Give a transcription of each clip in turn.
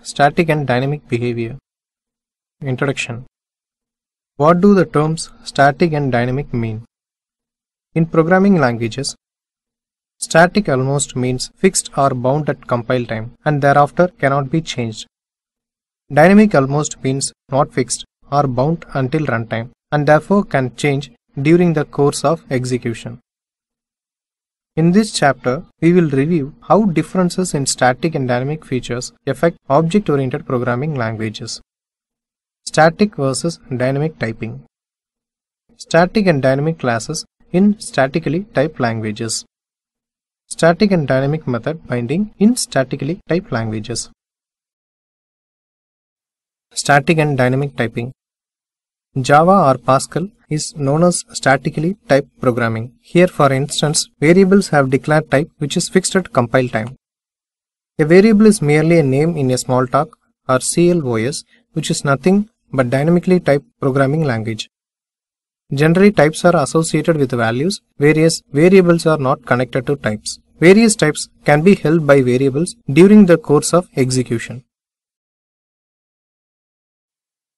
Static and dynamic behavior. Introduction. What do the terms static and dynamic mean? In programming languages, static almost means fixed or bound at compile time and thereafter cannot be changed. Dynamic almost means not fixed or bound until runtime and therefore can change during the course of execution. In this chapter, we will review how differences in static and dynamic features affect object-oriented programming languages. Static versus dynamic typing. Static and dynamic classes in statically typed languages. Static and dynamic method binding in statically typed languages. Static and dynamic typing. Java or Pascal is known as statically typed programming. Here, for instance, variables have declared type which is fixed at compile time. A variable is merely a name in a Smalltalk or CLOS, which is nothing but dynamically typed programming language. Generally, types are associated with values, whereas variables are not connected to types. Various types can be held by variables during the course of execution.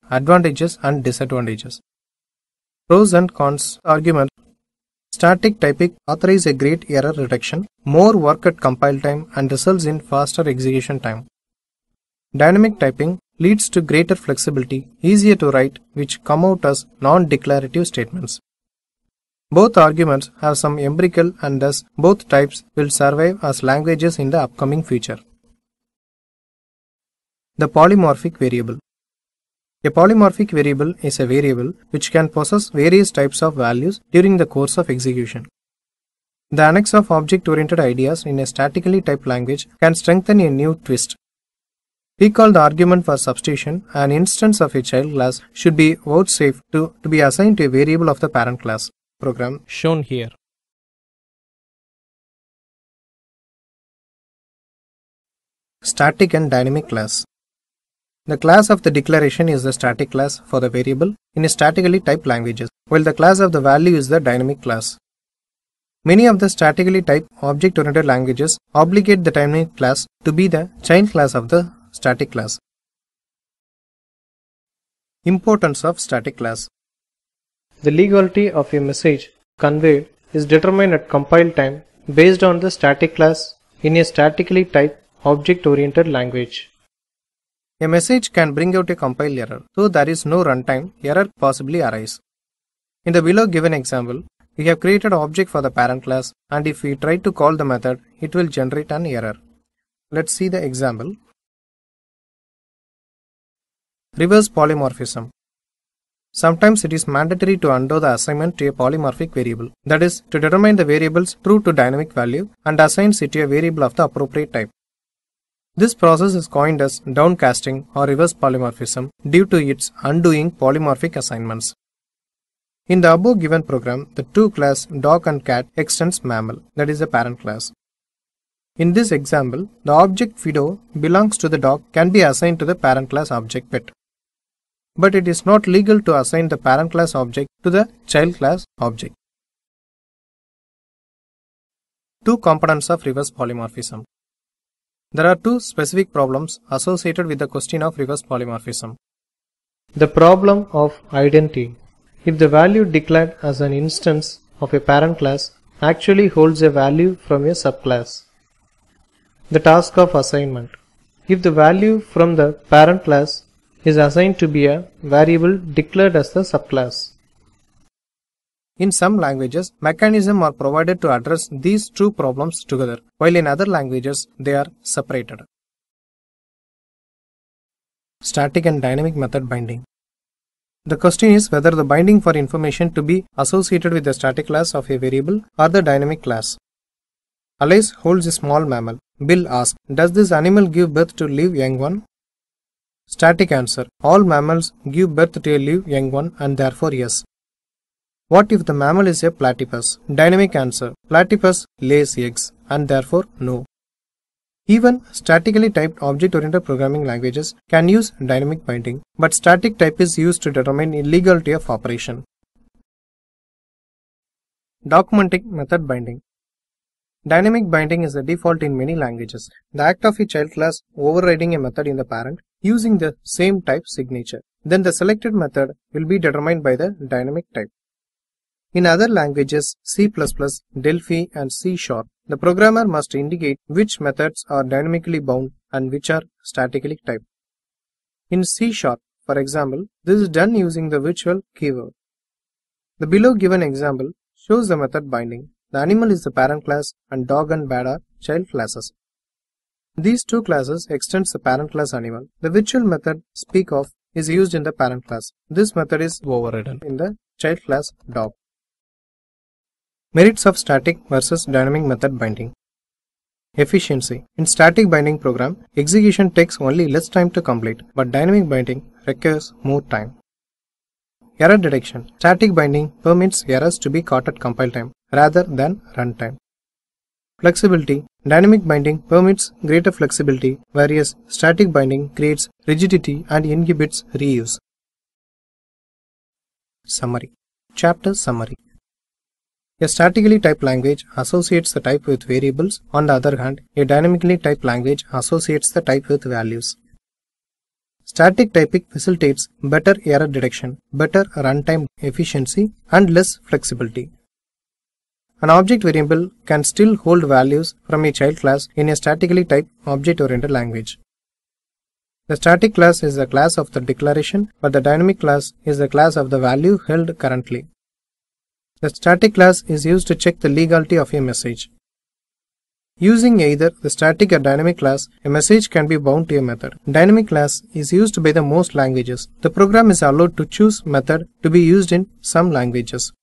Advantages and disadvantages. Pros and cons argument. Static typing authorize a great error reduction, more work at compile time and results in faster execution time. Dynamic typing leads to greater flexibility, easier to write, which come out as non-declarative statements. Both arguments have some empirical and thus both types will survive as languages in the upcoming future. The polymorphic variable. A polymorphic variable is a variable which can possess various types of values during the course of execution. The annex of object-oriented ideas in a statically typed language can strengthen a new twist. Recall the argument for substitution. An instance of a child class should be vouchsafed to be assigned to a variable of the parent class. Program shown here. Static and dynamic class. The class of the declaration is the static class for the variable in a statically typed languages, while the class of the value is the dynamic class. Many of the statically typed object-oriented languages obligate the dynamic class to be the child class of the static class. Importance of static class. The legality of a message conveyed is determined at compile time based on the static class in a statically typed object-oriented language. A message can bring out a compile error, though there is no runtime, error possibly arise. In the below given example, we have created an object for the parent class and if we try to call the method, it will generate an error. Let's see the example. Reverse polymorphism. Sometimes it is mandatory to undo the assignment to a polymorphic variable, that is, to determine the variable's true to dynamic value and assigns it to a variable of the appropriate type. This process is coined as downcasting or reverse polymorphism due to its undoing polymorphic assignments. In the above given program, the two class dog and cat extends mammal, that is the parent class. In this example, the object Fido belongs to the dog can be assigned to the parent class object pet. But it is not legal to assign the parent class object to the child class object. Two components of reverse polymorphism. There are two specific problems associated with the question of reverse polymorphism. The problem of identity. If the value declared as an instance of a parent class actually holds a value from a subclass. The task of assignment. If the value from the parent class is assigned to be a variable declared as the subclass. In some languages, mechanisms are provided to address these two problems together, while in other languages they are separated. Static and dynamic method binding. The question is whether the binding for information to be associated with the static class of a variable or the dynamic class. Alice holds a small mammal. Bill asks, does this animal give birth to live young one? Static answer, all mammals give birth to a live young one and therefore yes. What if the mammal is a platypus? Dynamic answer, platypus lays eggs and therefore no. Even statically typed object-oriented programming languages can use dynamic binding, but static type is used to determine illegality of operation. Documenting method binding. Dynamic binding is the default in many languages. The act of a child class overriding a method in the parent using the same type signature. Then the selected method will be determined by the dynamic type. In other languages, C++, Delphi and C#, the programmer must indicate which methods are dynamically bound and which are statically typed. In C#, for example, this is done using the virtual keyword. The below given example shows the method binding. The animal is the parent class and dog and bat are child classes. These two classes extends the parent class animal. The virtual method speak of is used in the parent class. This method is overridden in the child class dog. Merits of static versus dynamic method binding. Efficiency. In static binding program, execution takes only less time to complete, but dynamic binding requires more time. Error detection. Static binding permits errors to be caught at compile time rather than runtime. Flexibility. Dynamic binding permits greater flexibility, whereas static binding creates rigidity and inhibits reuse. Summary. Chapter Summary. A statically typed language associates the type with variables. On the other hand, a dynamically typed language associates the type with values. Static typing facilitates better error detection, better runtime efficiency, and less flexibility. An object variable can still hold values from a child class in a statically typed object-oriented language. The static class is the class of the declaration, but the dynamic class is the class of the value held currently. The static class is used to check the legality of a message. Using either the static or dynamic class, a message can be bound to a method. Dynamic class is used by the most languages. The program is allowed to choose method to be used in some languages.